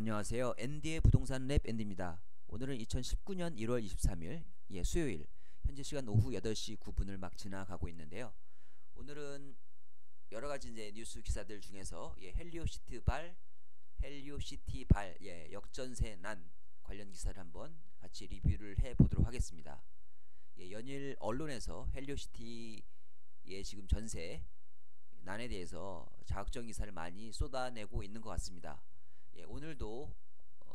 안녕하세요. 앤디의 부동산 랩 앤디입니다. 오늘은 2019년 1월 23일 수요일 현재 시간 오후 8시 9분을 막 지나가고 있는데요. 오늘은 여러가지 이제 뉴스 기사들 중에서 헬리오시티 발 역전세 난 관련 기사를 한번 같이 리뷰를 해보도록 하겠습니다. 연일 언론에서 헬리오시티의 지금 전세 난에 대해서 자극적 기사를 많이 쏟아내고 있는 것 같습니다. 오늘도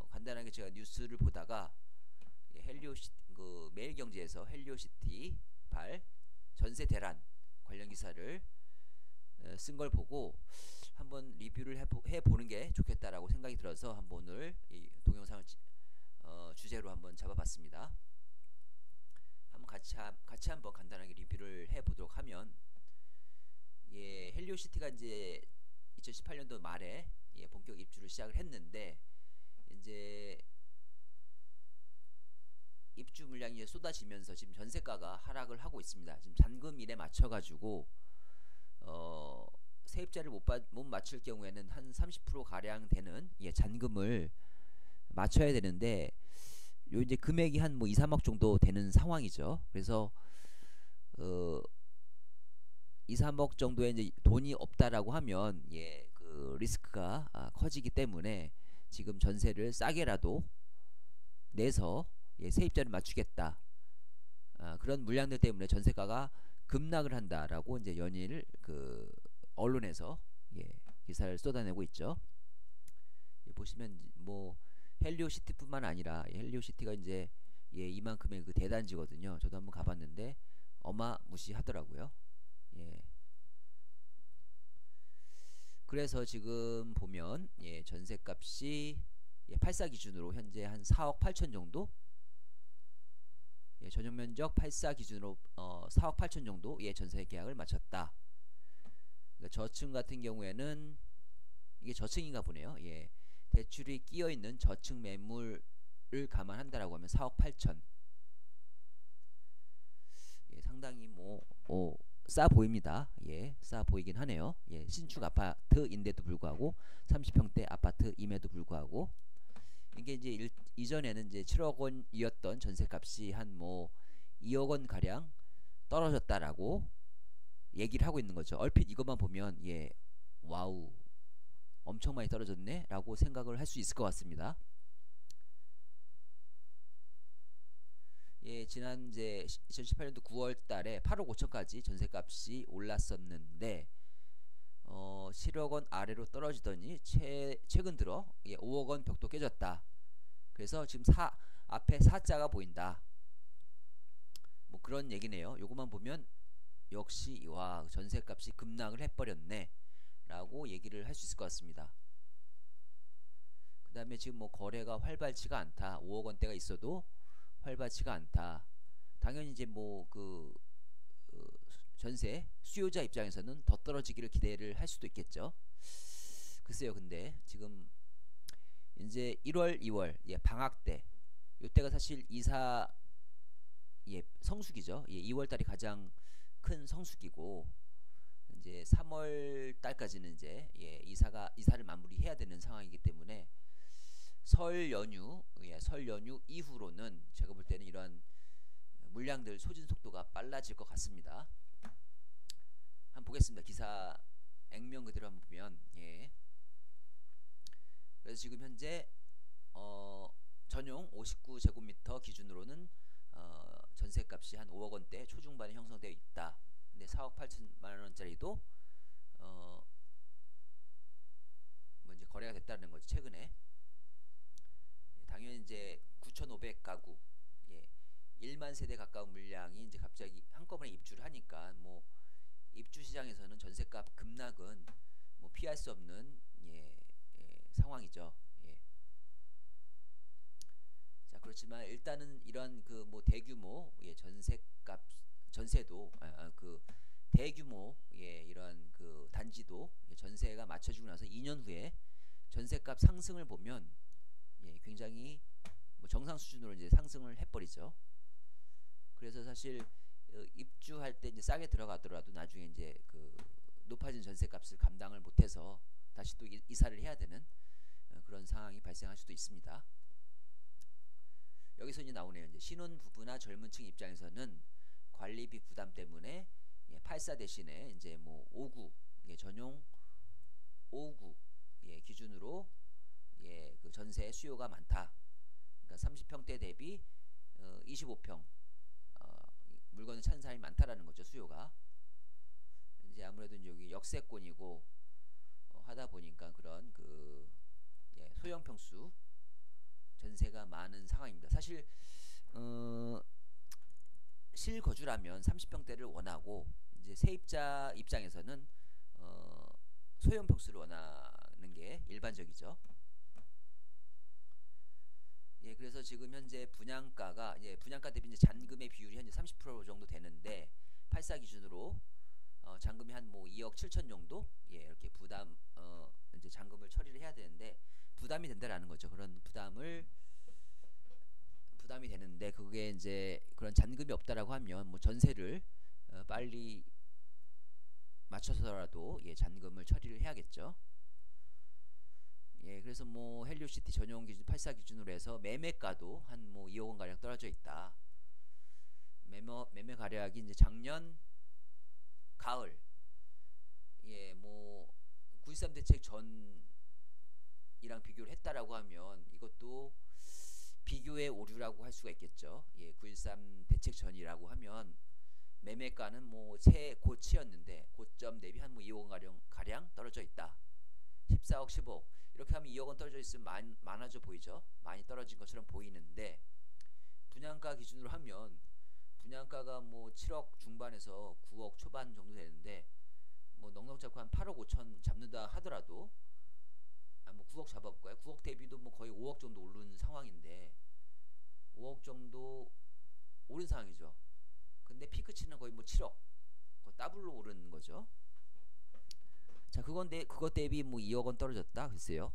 간단하게 제가 뉴스를 보다가 매일경제에서 헬리오시티 발 전세 대란 관련 기사를 쓴 걸 보고 한번 리뷰를 해보는 게 좋겠다라고 생각이 들어서 한번 오늘 이 동영상을 주제로 한번 잡아봤습니다. 한번 같이 한번 간단하게 리뷰를 해보도록 하면, 헬리오시티가 이제 2018년도 말에 본격 입주를 시작을 했는데, 이제 입주 물량이 이제 쏟아지면서 지금 전세가가 하락을 하고 있습니다. 지금 잔금일에 맞춰가지고 세입자를 못 맞출 경우에는 한 30% 가량 되는 잔금을 맞춰야 되는데, 요 이제 금액이 한 2, 3억 정도 되는 상황이죠. 그래서 2, 3억 정도의 이제 돈이 없다라고 하면 그 리스크가 커지기 때문에 지금 전세를 싸게라도 내서 세입자를 맞추겠다, 그런 물량들 때문에 전세가가 급락을 한다라고 이제 연일 그 언론에서 기사를 쏟아내고 있죠. 보시면 뭐 헬리오시티뿐만 아니라 헬리오시티가 이제 이만큼의 그 대단지거든요. 저도 한번 가봤는데 어마무시하더라고요. 그래서 지금 보면 전세값이 84 기준으로 현재 한 4억 8천 정도, 전용면적 84 기준으로 4억 8천 정도 전세 계약을 마쳤다. 그러니까 저층 같은 경우에는 이게 저층인가 보네요. 대출이 끼어 있는 저층 매물을 감안한다라고 하면 4억 8천. 상당히 싸 보입니다. 싸 보이긴 하네요. 신축 아파트인데도 불구하고 30평대 아파트임에도 불구하고, 이게 이제 이전에는 이제 7억 원이었던 전세값이 한 2억 원 가량 떨어졌다라고 얘기를 하고 있는 거죠. 얼핏 이것만 보면 와우, 엄청 많이 떨어졌네라고 생각을 할 수 있을 것 같습니다. 지난 이제 2018년도 9월달에 8억 5천까지 전세값이 올랐었는데 7억 원 아래로 떨어지더니 최근 들어 5억 원 벽도 깨졌다. 그래서 지금 앞에 4자가 보인다. 뭐 그런 얘기네요. 요것만 보면 역시 와, 전세값이 급락을 해버렸네 라고 얘기를 할 수 있을 것 같습니다. 그 다음에 지금 거래가 활발치가 않다. 5억 원대가 있어도 활발치가 않다. 당연히 이제 전세 수요자 입장에서는 더 떨어지기를 기대를 할 수도 있겠죠. 글쎄요, 근데 지금 이제 1월, 2월 방학 때, 요때가 사실 이사 성수기죠. 2월 달이 가장 큰 성수기고, 이제 3월 달까지는 이제 이사를 마무리해야 되는 상황이기 때문에 설 연휴 이후로는 제가 볼 때는 이러한 물량들 소진 속도가 빨라질 것 같습니다. 한번 보겠습니다. 기사 액면 그대로 한번 보면, 그래서 지금 현재 전용 59제곱미터 기준으로는 전세값이 한 5억 원대 초중반에 형성되어 있다. 근데 4억 8천만 원짜리도 이제 거래가 됐다는 거죠. 최근에 당연히 이제 9,500가구 1만 세대 가까운 물량이 이제 갑자기 한꺼번에 입주를 하니까 입주 시장에서는 전세값 급락은 피할 수 없는 상황이죠. 자, 그렇지만 일단은 이런 대규모 전세도 그 대규모 이런 그 단지도 전세가 맞춰지고 나서 2년 후에 전세값 상승을 보면 굉장히 정상 수준으로 이제 상승을 해버리죠. 그래서 사실 입주할 때 이제 싸게 들어가더라도 나중에 이제 높아진 전세값을 감당을 못해서 다시 또 이사를 해야 되는 그런 상황이 발생할 수도 있습니다. 여기서 이제 나오네요. 이제 신혼 부부나 젊은 층 입장에서는 관리비 부담 때문에 84 대신에 이제 뭐 59 전용 59 기준으로 그 전세 수요가 많다. 그러니까 30평대 대비 25평 물건을 찾는 사람이 많다라는 거죠. 수요가 이제 아무래도 이제 여기 역세권이고 하다 보니까 그런 그 소형 평수 전세가 많은 상황입니다. 사실 실거주라면 30평대를 원하고 이제 세입자 입장에서는 소형 평수를 원하는 게 일반적이죠. 그래서 지금 현재 분양가가 분양가 대비 이제 잔금의 비율이 현재 30% 정도 되는데 84 기준으로 잔금이 한 뭐 2억 7천 정도 이렇게 이제 잔금을 처리를 해야 되는데 부담이 된다라는 거죠. 그런 부담이 되는데 그게 이제 그런 잔금이 없다라고 하면 뭐 전세를 빨리 맞춰서라도 잔금을 처리를 해야겠죠. 그래서 뭐 헬리오시티 전용 기준 84 기준으로 해서 매매가도 한 뭐 2억 원 가량 떨어져 있다. 매매 가격이 이제 작년 가을 뭐 9.13 대책 전이랑 비교를 했다라고 하면 이것도 비교의 오류라고 할 수가 있겠죠. 9.13 대책 전이라고 하면 매매가는 뭐 최고치였는데 고점 대비 한 뭐 2억 원 가량 떨어져 있다. 14억 15억 이렇게 하면 2억 원 떨어져 있으면 많아져 보이죠. 많이 떨어진 것처럼 보이는데 분양가 기준으로 하면 분양가가 뭐 7억 중반에서 9억 초반 정도 되는데 뭐 넉넉 잡고 한 8억 5천 잡는다 하더라도 뭐 9억 잡아볼까요? 9억 대비도 뭐 거의 5억 정도 오른 상황인데 5억 정도 오른 상황이죠. 근데 피크치는 거의 뭐 7억 더블로 오른 거죠. 자, 그것 대비 뭐 2억 원 떨어졌다. 글쎄요.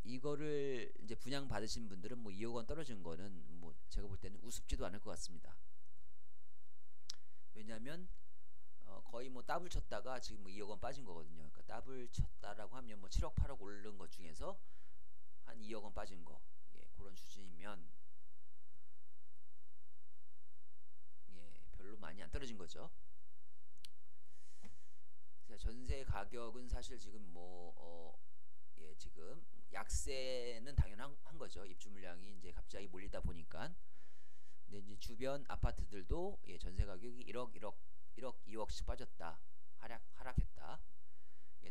이거를 이제 분양 받으신 분들은 뭐 2억 원 떨어진 거는 뭐 제가 볼 때는 우습지도 않을 것 같습니다. 왜냐하면 거의 뭐 더블 쳤다가 지금 뭐 2억 원 빠진 거거든요. 그러니까 더블 쳤다라고 하면 뭐 7억 8억 오른 것 중에서 한 2억 원 빠진 거 그런 수준이면 별로 많이 안 떨어진 거죠. 전세 가격은 사실 지금 뭐 지금 약세는 당연한 거죠. 입주 물량이 이제 갑자기 몰리다 보니까. 근데 이제 주변 아파트들도 전세 가격이 1억 2억씩 빠졌다. 하락했다.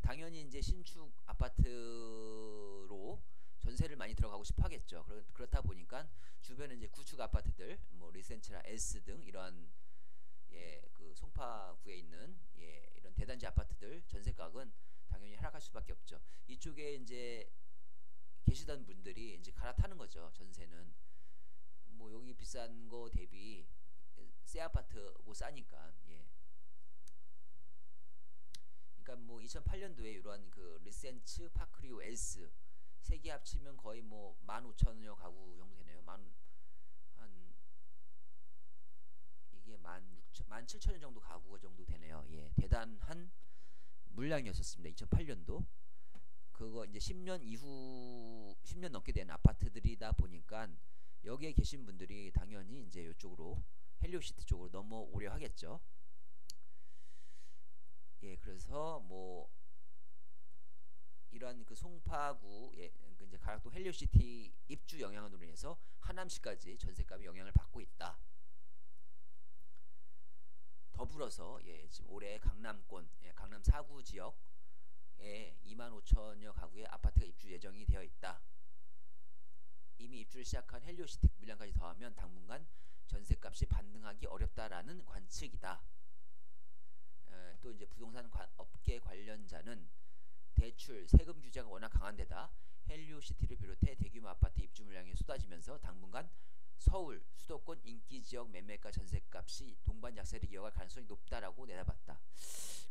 당연히 이제 신축 아파트로 전세를 많이 들어가고 싶어 하겠죠. 그렇다 보니까 주변에 이제 구축 아파트들 뭐 리센트라 S 등 이러한 그 송파구에 있는 이런 대단지 아파트들 전세가격은 당연히 하락할 수밖에 없죠. 이쪽에 이제 계시던 분들이 이제 갈아타는 거죠. 전세는 뭐 여기 비싼 거 대비 새 아파트고 싸니까 그러니까 뭐 2008년도에 이러한 그 리센츠 파크리오 S 세 개 합치면 거의 뭐 15,000여 가구 정도 되네요. 이게 17,000여 정도 가구 정도 되네요. 대단한 물량이었었습니다. 2008년도. 그거 이제 10년 넘게 된 아파트들이다 보니까 여기에 계신 분들이 당연히 이제 이쪽으로 헬리오시티 쪽으로 넘어오려 하겠죠. 그래서 뭐 이러한 그 송파구 이제 가락도 헬리오시티 입주 영향으로 인해서 하남시까지 전세값이 영향을 받고 있다. 더불어서 지금 올해 강남권, 강남 4구 지역에 25,000여 가구의 아파트가 입주 예정이 되어 있다. 이미 입주를 시작한 헬리오시티 물량까지 더하면 당분간 전세값이 반등하기 어렵다라는 관측이다. 또 이제 부동산 업계 관련자는 대출, 세금 규제가 워낙 강한 데다 헬리오시티를 비롯해 대규모 아파트 입주 물량이 쏟아지면서 당분간 서울, 수도권 인기지역 매매가 전세값이 동반 약세를 이어갈 가능성이 높다라고 내다봤다.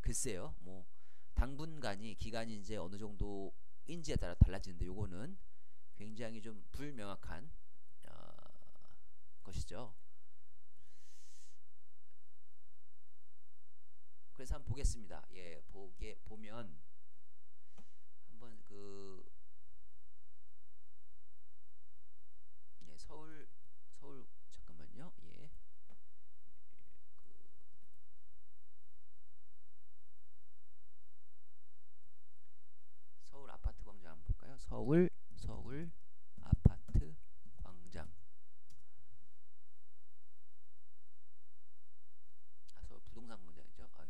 글쎄요, 뭐 당분간이 기간이 이제 어느 정도인지에 따라 달라지는데 요거는 굉장히 좀 불명확한 것이죠. 그래서 한번 보겠습니다. 보면 한번 그 예, 서울 잠깐만요. 예. 서울 아파트 광장 한번 볼까요? 서울 아파트 광장. 서울 부동산 광장이죠. 아유.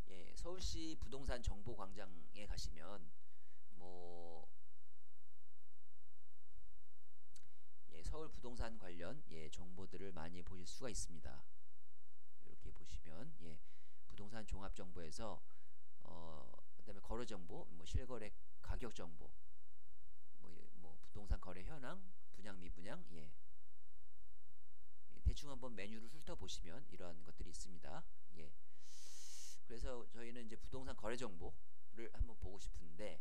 예, 서울시 부동산 정보 광장에 가시면 뭐 예, 서울 부동산 관련 예, 정보들을 많이 보실 수가 있습니다. 이렇게 보시면 예, 부동산 종합 정보에서 그다음에 거래 정보, 뭐 실거래 가격 정보, 뭐 부동산 거래 현황, 분양 미분양, 예. 대충 한번 메뉴를 훑어 보시면 이러한 것들이 있습니다. 예. 그래서 저희는 이제 부동산 거래 정보를 한번 보고 싶은데,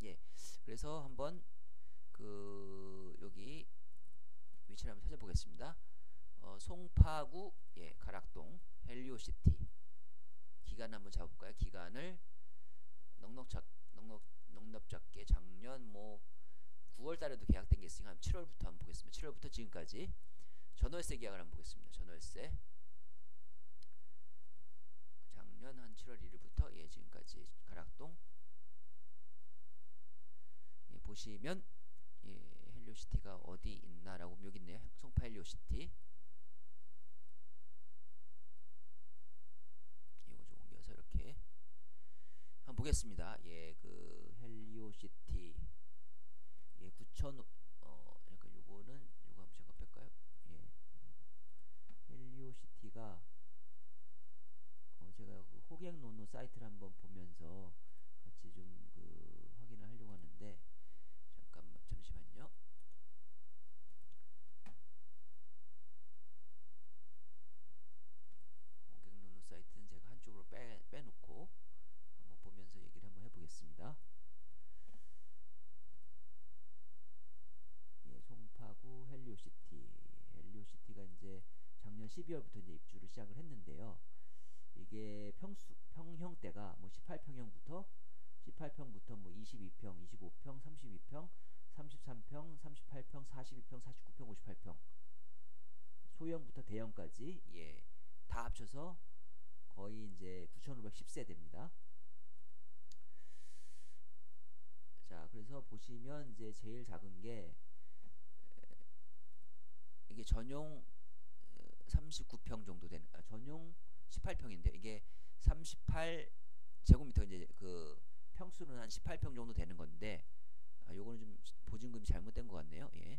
예. 그래서 한번 여기 위치를 한번 찾아보겠습니다. 송파구 예, 가락동 헬리오시티 기간 한번 잡아볼까요? 기간을 넉넉잡게 작년 뭐 9월달에도 계약된 게 있으니까 한 7월부터 한번 보겠습니다. 7월부터 지금까지 전월세 계약을 한번 보겠습니다. 전월세 작년 한 7월 1일부터 예, 지금까지 가락동 예, 보시면 예, 헬리오시티가 어디 있나라고 여기 있네요. 송파 헬리오시티. 이거 좀 옮겨서 이렇게 한번 보겠습니다. 예, 헬리오시티 예, 9천 약간 요거는 요거 한번 잠깐 뺄까요? 예, 헬리오시티가 제가 호객노노 사이트를 한번 보면서 같이 좀 확인을 하려고 하는데 잠시만요. 호객노노 사이트는 제가 한쪽으로 빼놓고 한번 보면서 얘기를 한번 해보겠습니다. 예, 송파구 헬리오시티가 이제 작년 12월부터 이제 입주를 시작을 했는데요. 이게 평형대가 뭐 18평형부터 뭐 22평, 25평, 32평, 33평, 38평, 42평, 49평, 58평 소형부터 대형까지 예, 다 합쳐서 거의 이제 9,510세대입니다. 자, 그래서 보시면 이제 제일 작은 게 이게 전용 39평 정도 되는 전용 18평인데 이게 38제곱미터 이제 평수는 한 18평 정도 되는 건데 요거는 좀 보증금이 잘못된 것 같네요. 예.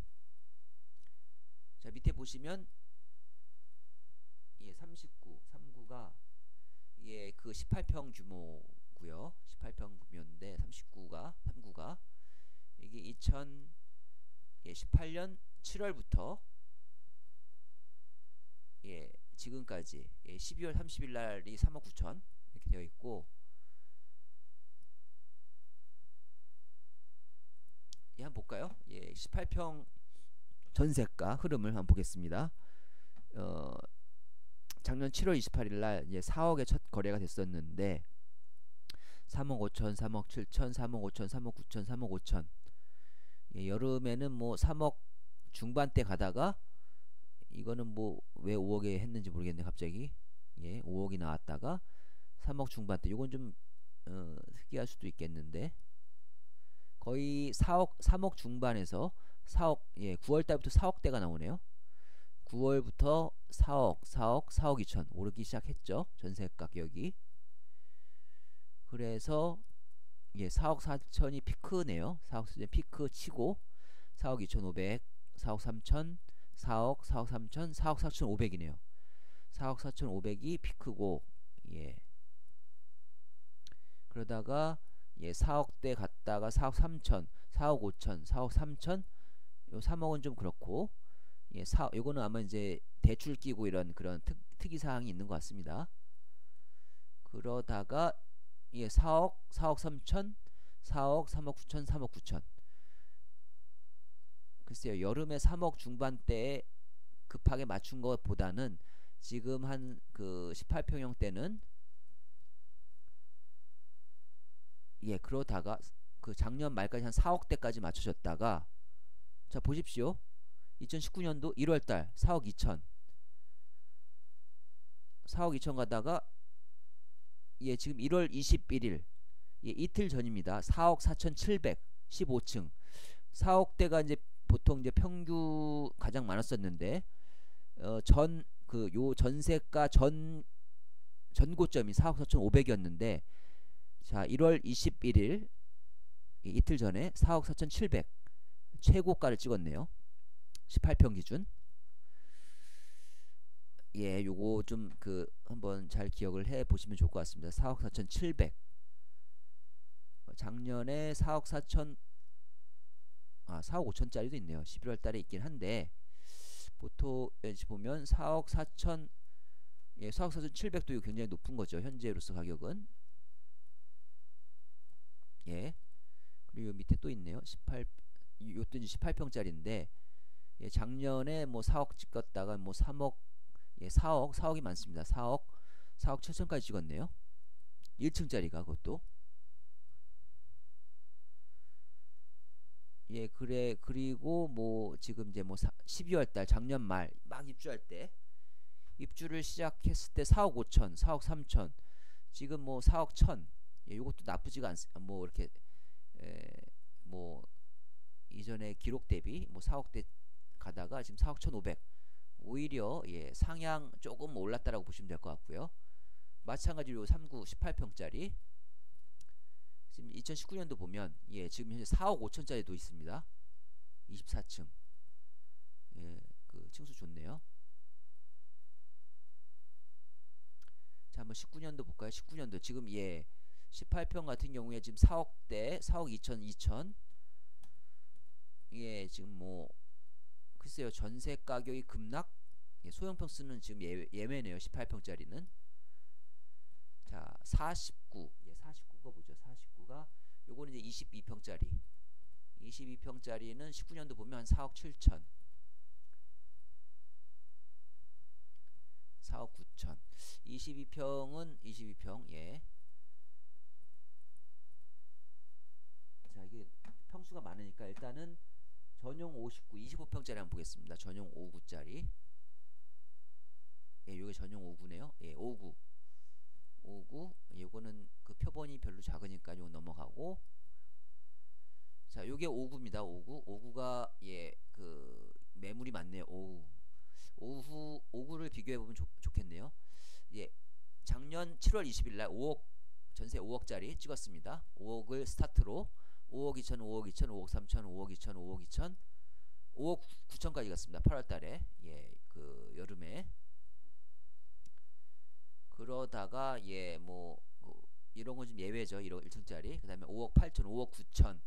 자, 밑에 보시면 예, 39가 예, 18평 규모고요. 18평 규모인데 39가 이게 2018년 7월부터 예, 지금까지 예, 12월 30일 날이 3억 9천 이렇게 되어 있고 예, 한번 볼까요? 예, 18평 전세가 흐름을 한번 보겠습니다. 작년 7월 28일 날 이제 4억에 첫 거래가 됐었는데 3억 5천, 3억 7천, 3억 5천, 3억 9천, 3억 5천 예, 여름에는 뭐 3억 중반대 가다가 이거는 뭐 왜 5억에 했는지 모르겠네 갑자기 예 5억이 나왔다가 3억 중반대 요건 좀 특이할 수도 있겠는데 거의 3억 중반에서 4억 예 9월달부터 4억대가 나오네요. 9월부터 4억 2천 오르기 시작했죠. 전세 가격이. 그래서 예 4억 4천이 피크네요. 4억 4천 피크 치고 4억 2,500 4억 3천 4억 3천 4억 4,500이네요. 4억 4,500이 피크고 예 그러다가 예 4억대 갔다가 4억 3천 4억 5천 4억 3천 요 3억은 좀 그렇고 예 요거는 아마 이제 대출 끼고 이런 그런 특이사항이 있는 것 같습니다. 그러다가 예 4억 3천 4억 3억 9천 3억 9천 글쎄요 여름에 3억 중반대에 급하게 맞춘 것보다는 지금 한 18평형 때는 예, 그러다가 그 작년 말까지 한 4억대까지 맞춰졌다가 자 보십시오. 2019년도 1월달 4억 2천 4억 2천 가다가 예 지금 1월 21일 예, 이틀 전입니다. 4억 4,700 15층 4억대가 이제 보통 이제 평균 가장 많았었는데 전 그 요 전세가 전고점이 4억 4,500이었는데 자 1월 21일 이틀 전에 4억 4,700 최고가를 찍었네요. 18평 기준. 예, 요거 좀 그 한번 잘 기억을 해 보시면 좋을 것 같습니다. 4억 4,700. 작년에 4억 4천 4억 5천짜리도 있네요. 11월 달에 있긴 한데 보통 보면 4억 4천 예, 4억 4,700도 굉장히 높은 거죠. 현재로서 가격은. 예. 그리고 밑에 또 있네요. 18 요것도 이제 18평짜리인데 예, 작년에 뭐 4억 찍었다가 뭐 3억 예, 4억이 많습니다. 4억 7천까지 찍었네요. 1층짜리가 그것도 예 그래 그리고 뭐 지금 이제 뭐 12월달 작년 말 막 입주할 때 입주를 시작했을 때 4억 5천 4억 3천 지금 뭐 4억 1천 예, 요것도 나쁘지가 뭐 이렇게 뭐 이전에 기록 대비 뭐 4억대 가다가 지금 4억 1,500 오히려 예, 상향 조금 올랐다라고 보시면 될 것 같고요. 마찬가지로 3구 18평짜리 지금 2019년도 보면 예, 지금 현재 4억 5천짜리도 있습니다. 24층 예, 그 층수 좋네요. 자 한번 19년도 볼까요? 19년도 지금 예 18평 같은 경우에 지금 4억대 4억 2천 2천 예 지금 뭐 글쎄요 전세 가격이 급락 예, 소형평 쓰는 지금 예매네요. 18평짜리는 자 49 예 49가 뭐죠? 49가 요거는 이제 22평짜리 22평짜리는 19년도 보면 한 4억 7천 4억 9천 22평은 22평 예. 자 이게 평수가 많으니까 일단은 전용 59 25평짜리 한번 보겠습니다. 전용 59짜리 예 요게 전용 5구네요. 예 5구 요거는 그 표본이 별로 작으니까 요거 넘어가고 자 요게 5구입니다. 5구가 예 그 매물이 많네요. 5구를 비교해보면 좋겠네요. 예 작년 7월 20일날 5억 전세 5억짜리 찍었습니다. 5억을 스타트로 5억 2천 5억 2천 5억 3천 5억 2천 5억 2천 5억 9천까지 갔습니다. 8월달에 예 그 여름에 그러다가 예 뭐 이런 건 좀 예외죠. 1층짜리 그 다음에 5억 8천 5억 9천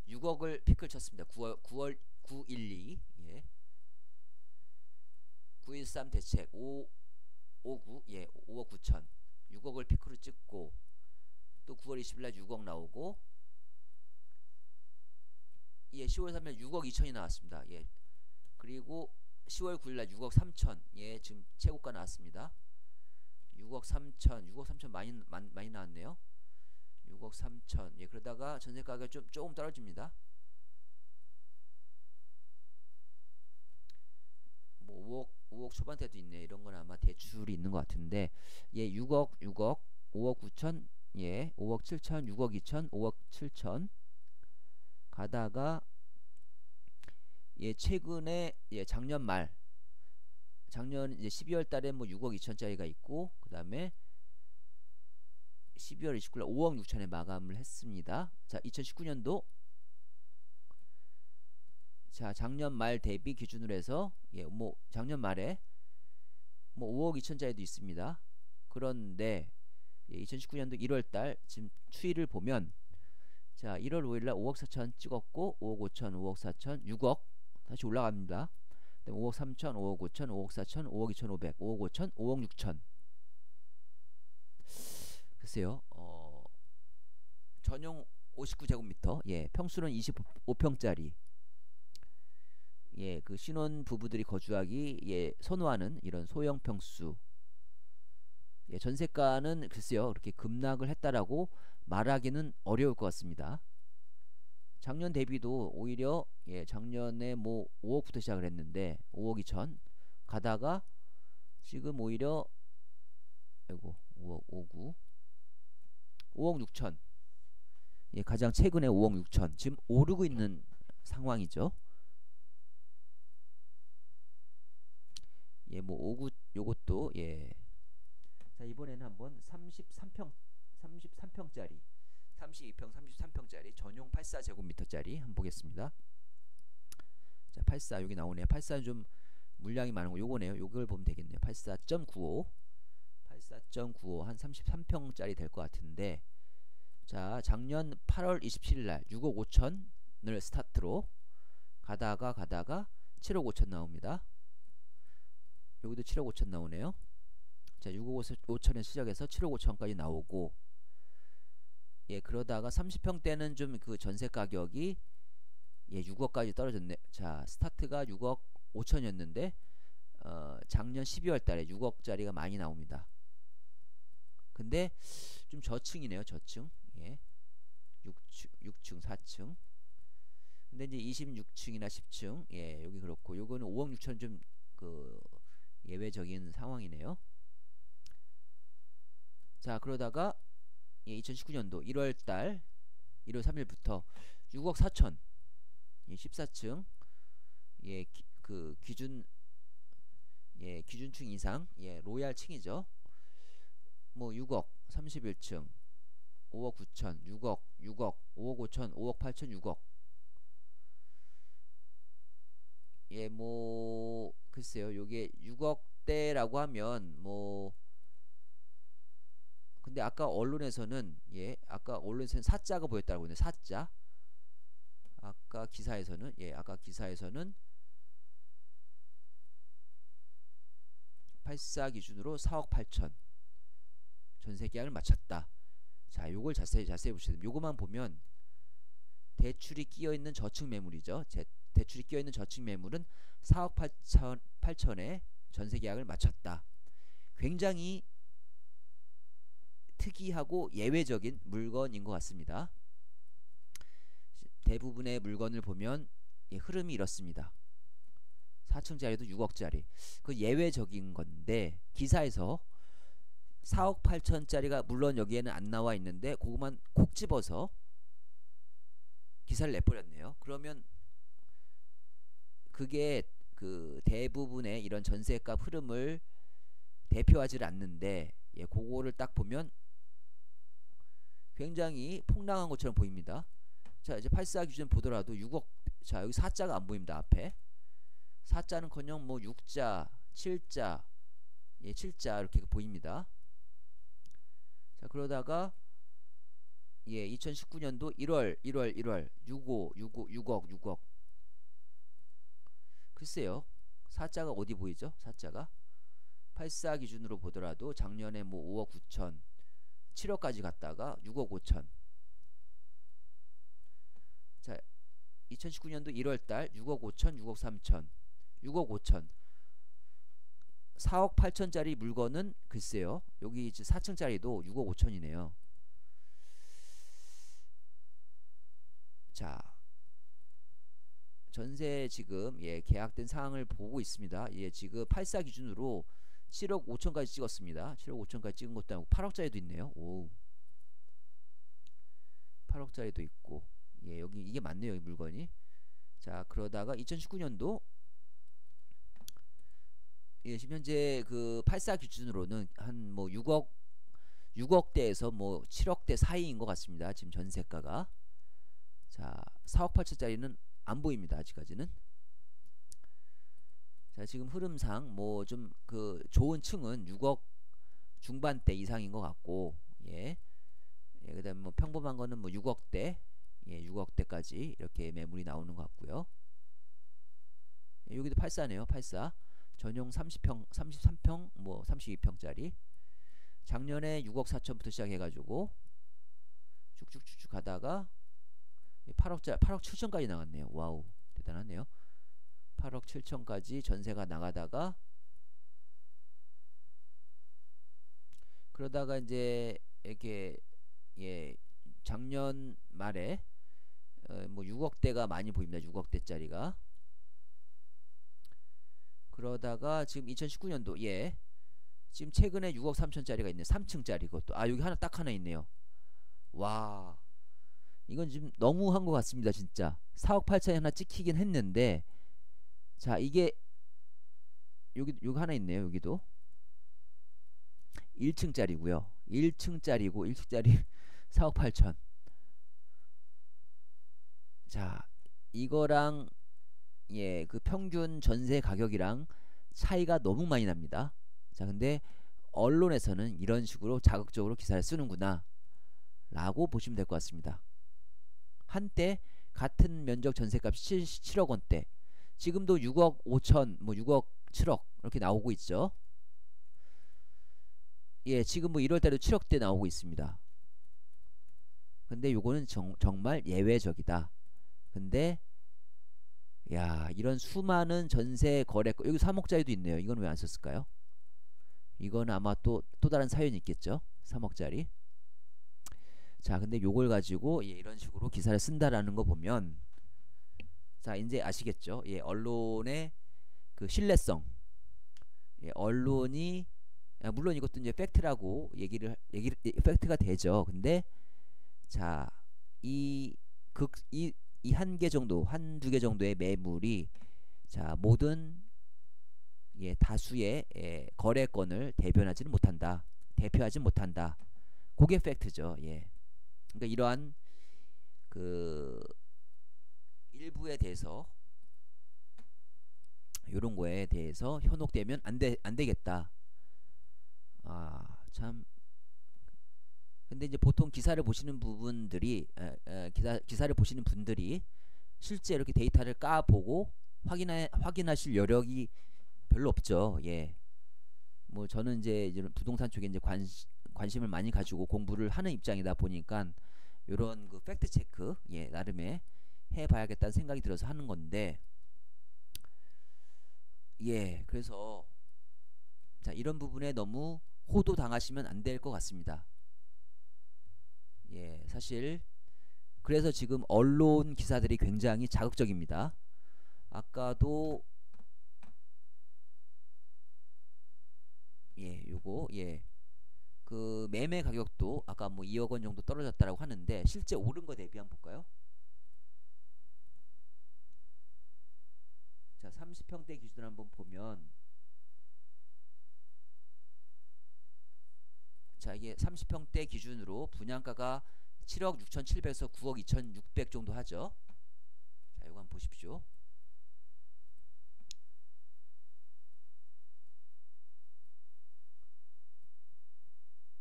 6억을 피클 쳤습니다. 9월 912 예 913 대책 59 예 5억 9천 6억을 피크로 찍고 또 9월 20일날 6억 나오고 예 10월 3일 6억 2천이 나왔습니다. 예 그리고 10월 9일날 6억 3천 예 지금 최고가 나왔습니다. 6억 3천 6억 3천 많이 나왔네요. 6억 3천 예 그러다가 전세 가격 조금 떨어집니다. 뭐 5억 초반대도 있네. 이런 건 아마 대출이 있는 것 같은데 예 6억 5억 9천 예 5억 7천 6억 2천 5억 7천 가다가 예 최근에 예 작년 이제 12월 달에 뭐 6억 2천짜리가 있고 그 다음에 12월 29일 5억 6천에 마감을 했습니다. 자 2019년도 자 작년 말 대비 기준으로 해서 예 뭐 작년 말에 뭐 5억 2천짜리도 있습니다. 그런데 예, 2019년도 1월달 지금 추이를 보면 자 1월 5일날 5억 4천 찍었고 5억 5천 5억 4천 6억 다시 올라갑니다. 5억 3천 5억 5천 5억 4천 5억 2천 5백 5억 5천 5억 6천 글쎄요 전용 59제곱미터 예 평수는 25평짜리 예 그 신혼 부부들이 거주하기 예 선호하는 이런 소형 평수 예 전세가는 글쎄요 그렇게 급락을 했다라고 말하기는 어려울 것 같습니다. 작년 대비도 오히려 작년에 뭐 5억부터 시작을 했는데 5억 2천 가다가 지금 오히려 아이고 5억 59 5억 6천 가장 최근에 5억 6천 지금 오르고 있는 상황이죠. 뭐 59 요것도 자, 이번에는 한번 33평짜리 32평 33평짜리 전용 84제곱미터짜리 한번 보겠습니다. 자, 84 여기 나오네요. 84는 좀 물량이 많은 거 요거네요. 요걸 보면 되겠네요. 84.95 한 33평짜리 될 것 같은데, 자, 작년 8월 27일 날 6억 5천을 스타트로 가다가 7억 5천 나옵니다. 여기도 7억 5천 나오네요. 자, 6억 5천에 시작해서 7억 5천까지 나오고, 그러다가 30평대는 좀 그 전세 가격이 6억까지 떨어졌네. 자, 스타트가 6억 5천이었는데 작년 12월 달에 6억짜리가 많이 나옵니다. 근데 좀 저층이네요. 저층. 6층, 4층. 근데 이제 26층이나 10층. 여기 그렇고 요거는 5억 6천 좀 그 예외적인 상황이네요. 자, 그러다가 2019년도 1월 3일부터 6억 4천 14층 그 기준층 이상 로얄층이죠. 뭐 6억 31층 5억 9천 6억 5억 5천 5억 8천 6억 뭐 글쎄요. 요게 6억대라고 하면 뭐 근데 아까 언론에서는 아까 언론에서는 사자가 보였다고 했는데 사자 아까 기사에서는 84 기준으로 4억 8천 전세 계약을 마쳤다. 자, 요걸 자세히 보시면 요거만 보면 대출이 끼어 있는 저층 매물이죠. 대출이 끼어 있는 저층 매물은 4억 8천에 전세 계약을 마쳤다. 굉장히 특이하고 예외적인 물건인 것 같습니다. 대부분의 물건을 보면 흐름이 이렇습니다. 4층짜리도 6억짜리 그 예외적인 건데 기사에서 4억 8천짜리가 물론 여기에는 안 나와 있는데 그것만 콕 집어서 기사를 내버렸네요. 그러면 그게 그 대부분의 이런 전세값 흐름을 대표하지 않는데 그거를 딱 보면 굉장히 폭락한 것처럼 보입니다. 자, 이제 84 기준 보더라도 6억 자, 여기 4자가 안 보입니다. 앞에 4자는커녕 뭐 6자 7자 7자 이렇게 보입니다. 자, 그러다가 2019년도 1월 6억 글쎄요. 4자가 어디 보이죠? 4자가 84 기준으로 보더라도 작년에 뭐 5억 9천 7억까지 갔다가 6억 5천 자 2019년도 1월달 6억 5천 6억 3천 6억 5천 4억 8천짜리 물건은 글쎄요. 여기 이제 4층짜리도 6억 5천이네요. 자, 전세 지금 계약된 사항을 보고 있습니다. 지금 84 기준으로 7억 5천까지 찍었습니다. 7억 5천까지 찍은 것도 아니고 8억짜리도 있네요. 오, 8억짜리도 있고 여기 이게 맞네요. 이 물건이. 자, 그러다가 2019년도 지금 현재 그 84 기준으로는 한 뭐 6억대에서 뭐 7억대 사이인 것 같습니다. 지금 전세가가. 자, 4억 8천짜리는 안 보입니다. 아직까지는. 자, 지금 흐름상 뭐 좀 그 좋은 층은 6억 중반대 이상인 것 같고, 그다음 뭐 평범한 거는 뭐 6억대, 6억대까지 이렇게 매물이 나오는 것 같고요. 여기도 84네요. 84 전용 30평, 33평, 뭐 32평짜리. 작년에 6억 4천부터 시작해가지고 쭉쭉쭉쭉 가다가 8억 7천까지 나갔네요. 와우, 대단하네요. 8억 7천까지 전세가 나가다가 그러다가 이제 이렇게 작년 말에 뭐 6억대가 많이 보입니다. 6억대짜리가. 그러다가 지금 2019년도 예. 지금 최근에 6억 3천짜리가 있네. 3층짜리 그것도. 아, 여기 하나 딱 하나 있네요. 와. 이건 지금 너무 한 것 같습니다. 진짜. 4억 8천에 하나 찍히긴 했는데 자, 이게 여기 하나 있네요. 여기도 1층짜리고요. 1층짜리고 1층짜리 4억 8천. 자, 이거랑 예, 그 평균 전세 가격이랑 차이가 너무 많이 납니다. 자, 근데 언론에서는 이런 식으로 자극적으로 기사를 쓰는구나 라고 보시면 될 것 같습니다. 한때 같은 면적 전세값이 7억 원대, 지금도 6억 5천, 뭐 6억 7억 이렇게 나오고 있죠. 예, 지금 뭐 1월달에도 7억대 나오고 있습니다. 근데 요거는 정말 예외적이다. 근데 야, 이런 수많은 전세 거래, 여기 3억짜리도 있네요. 이건 왜 안 썼을까요? 이건 아마 또 다른 사연이 있겠죠. 3억짜리. 자, 근데 요걸 가지고 예, 이런 식으로 기사를 쓴다라는 거 보면 자, 이제 아시겠죠? 예, 언론의 그 신뢰성. 예, 언론이 물론 이것도 이제 팩트라고 얘기를 팩트가 되죠. 근데 자, 이 한 개 정도, 한두 개 정도의 매물이 자, 모든 예, 다수의 예, 거래건을 대표하지 못한다. 그게 팩트죠. 예. 그러니까 이러한 그 일부에 대해서 이런 거에 대해서 현혹되면 안 되겠다. 아, 참. 근데 이제 보통 기사를 보시는 부분들이 기사를 보시는 분들이 실제 이렇게 데이터를 까보고 확인하실 여력이 별로 없죠. 예. 뭐 저는 이제 부동산 쪽에 이제 관심을 많이 가지고 공부를 하는 입장이다 보니까 요런 그 팩트 체크 예, 나름의 해봐야겠다는 생각이 들어서 하는 건데 예, 그래서 자, 이런 부분에 너무 호도 당하시면 안 될 것 같습니다. 예, 사실 그래서 지금 언론 기사들이 굉장히 자극적입니다. 아까도 예, 요거 예, 그 매매 가격도 아까 뭐 2억 원 정도 떨어졌다라고 하는데 실제 오른 거 대비 한번 볼까요? 자, 30평대 기준 한번 보면 자, 이게 30평대 기준으로 분양가가 7억 6,700에서 9억 2,600 정도 하죠. 자, 이거 한번 보십시오.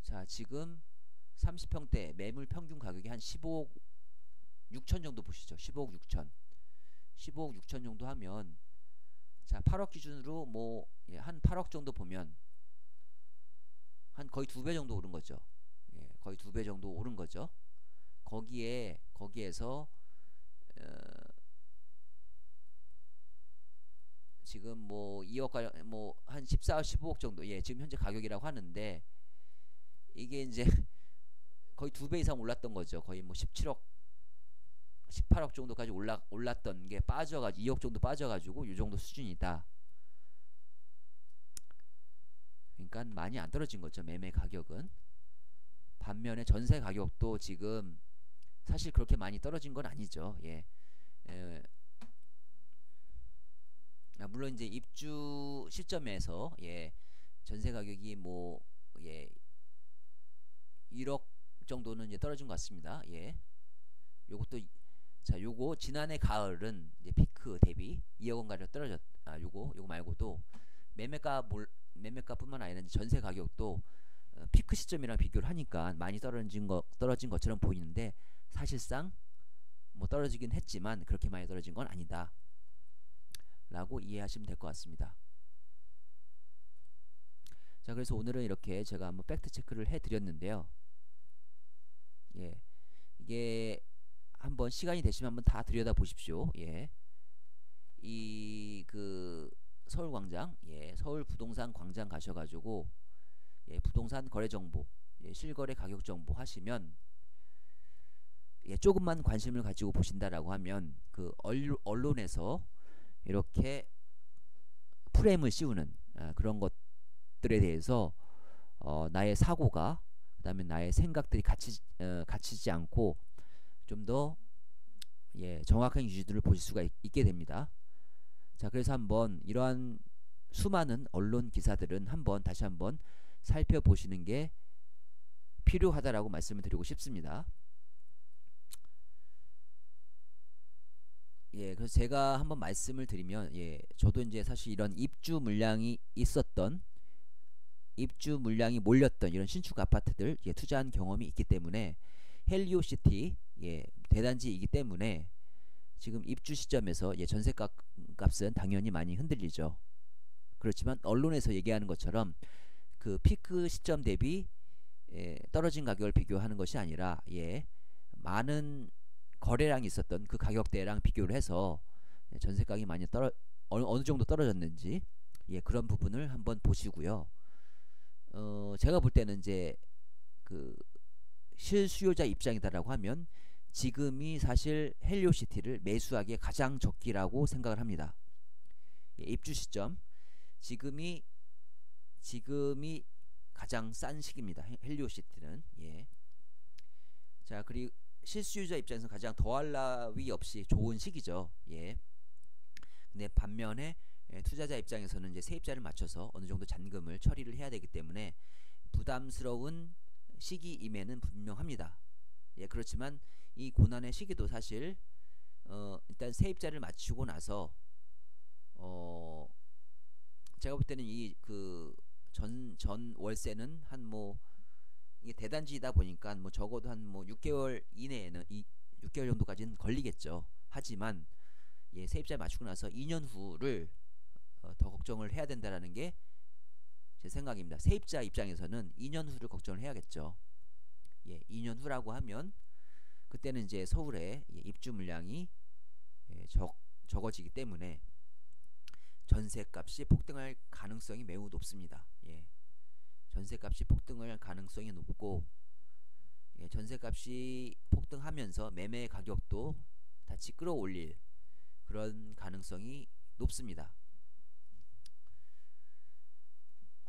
자, 지금 30평대 매물 평균 가격이 한 15억 6천 정도 보시죠. 15억 6천. 15억 6천 정도 하면 자, 8억 기준으로 뭐 한 8억 정도 보면 한 거의 2배 정도 오른 거죠. 예, 거의 2배 정도 오른 거죠. 거기에서 지금 뭐 2억 뭐 한 14억 15억 정도 예, 지금 현재 가격이라고 하는데 이게 이제 거의 2배 이상 올랐던 거죠. 거의 뭐 17억 18억 정도까지 올랐던 게 빠져가지고 2억 정도 빠져가지고 이 정도 수준이다. 그러니까 많이 안 떨어진 거죠. 매매 가격은. 반면에 전세 가격도 지금 사실 그렇게 많이 떨어진 건 아니죠. 예. 물론 이제 입주 시점에서 예, 전세 가격이 뭐 예, 1억 정도는 이제 떨어진 것 같습니다. 예. 요것도 자, 요거 지난해 가을은 이제 피크 대비 2억 원 가량 떨어졌. 요거 말고도 매매가뿐만 아니라 전세 가격도 피크 시점이랑 비교를 하니까 많이 떨어진 것처럼 보이는데 사실상 뭐 떨어지긴 했지만 그렇게 많이 떨어진 건 아니다 라고 이해하시면 될 것 같습니다. 자, 그래서 오늘은 이렇게 제가 한번 팩트 체크를 해드렸는데요. 예, 이게 한번 시간이 되시면 한번 다 들여다 보십시오. 예, 이 그 서울광장, 예, 서울 부동산 광장 가셔가지고 예, 부동산 거래 정보, 예, 실거래 가격 정보 하시면 조금만 관심을 가지고 보신다라고 하면 그 언론에서 이렇게 프레임을 씌우는 그런 것들에 대해서 나의 사고가 그다음에 나의 생각들이 갇히지 않고 좀 더 정확한 기준들을 보실 수가 있게 됩니다. 자, 그래서 한번 이러한 수많은 언론 기사들은 다시 한번 살펴보시는 게 필요하다라고 말씀을 드리고 싶습니다. 그래서 제가 한번 말씀을 드리면, 저도 이제 사실 이런 입주 물량이 몰렸던 이런 신축 아파트들 투자한 경험이 있기 때문에 헬리오시티 대단지이기 때문에 지금 입주 시점에서 전세값은 당연히 많이 흔들리죠. 그렇지만 언론에서 얘기하는 것처럼 그 피크 시점 대비 떨어진 가격을 비교하는 것이 아니라 많은 거래량이 있었던 그 가격대랑 비교를 해서 전세가격이 많이 어느 정도 떨어졌는지 그런 부분을 한번 보시고요. 제가 볼 때는 이제 그 실수요자 입장이다라고 하면 지금이 사실 헬리오시티를 매수하기에 가장 적기라고 생각을 합니다. 입주 시점 지금이 가장 싼 시기입니다. 헬리오시티는. 자, 그리고 실수요자 입장에서 가장 더할 나위 없이 좋은 시기죠. 근데 반면에 투자자 입장에서는 이제 세입자를 맞춰서 어느 정도 잔금을 처리를 해야 되기 때문에 부담스러운 시기임에는 분명합니다. 그렇지만 이 고난의 시기도 사실 일단 세입자를 맞추고 나서 제가 볼 때는 이 그 전 월세는 이게 대단지이다 보니까 적어도 한 6개월 이내에는 6개월 정도까지는 걸리겠죠. 하지만 세입자를 맞추고 나서 2년 후를 더 걱정을 해야 된다라는 게 제 생각입니다. 세입자 입장에서는 2년 후를 걱정을 해야겠죠. 2년 후라고 하면 그때는 이제 서울에 입주 물량이 적어지기 때문에 전세값이 폭등할 가능성이 매우 높습니다. 전세값이 폭등할 가능성이 높고 전세값이 폭등하면서 매매 가격도 같이 끌어올릴 그런 가능성이 높습니다.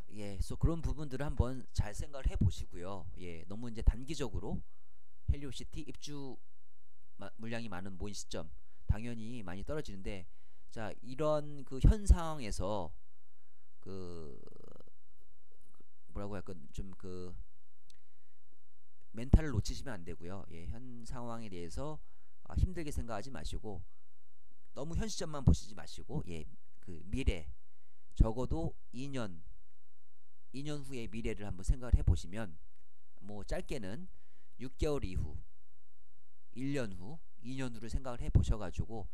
그래서 그런 부분들을 한번 잘 생각을 해보시고요. 너무 이제 단기적으로 헬리오시티 입주 물량이 많은 모인 시점 당연히 많이 떨어지는데, 자, 이런 그 현 상황에서 그 뭐라고 할까, 좀 그 멘탈을 놓치시면 안 되고요. 현 상황에 대해서 힘들게 생각하지 마시고 너무 현 시점만 보시지 마시고 그 미래, 적어도 2년 후의 미래를 한번 생각을 해보시면 짧게는 6개월 이후, 1년 후, 2년 후를 생각을 해보셔가지고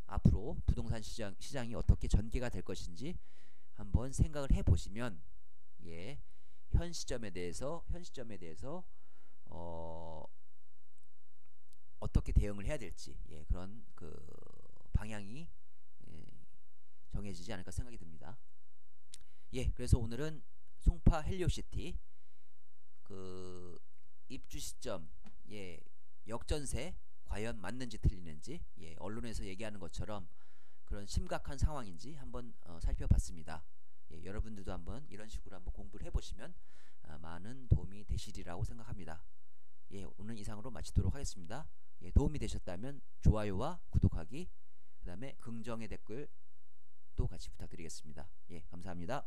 앞으로 부동산 시장이 어떻게 전개가 될 것인지 한번 생각을 해보시면 현 시점에 대해서 어떻게 대응을 해야 될지 그런 그 방향이 정해지지 않을까 생각이 듭니다. 그래서 오늘은 송파 헬리오시티 그 입주 시점 역전세 과연 맞는지 틀리는지 언론에서 얘기하는 것처럼 그런 심각한 상황인지 한번 살펴봤습니다. 여러분들도 한번 이런 식으로 한번 공부를 해보시면 많은 도움이 되시리라고 생각합니다. 오늘 이상으로 마치도록 하겠습니다. 도움이 되셨다면 좋아요와 구독하기, 그 다음에 긍정의 댓글 또 같이 부탁드리겠습니다. 감사합니다.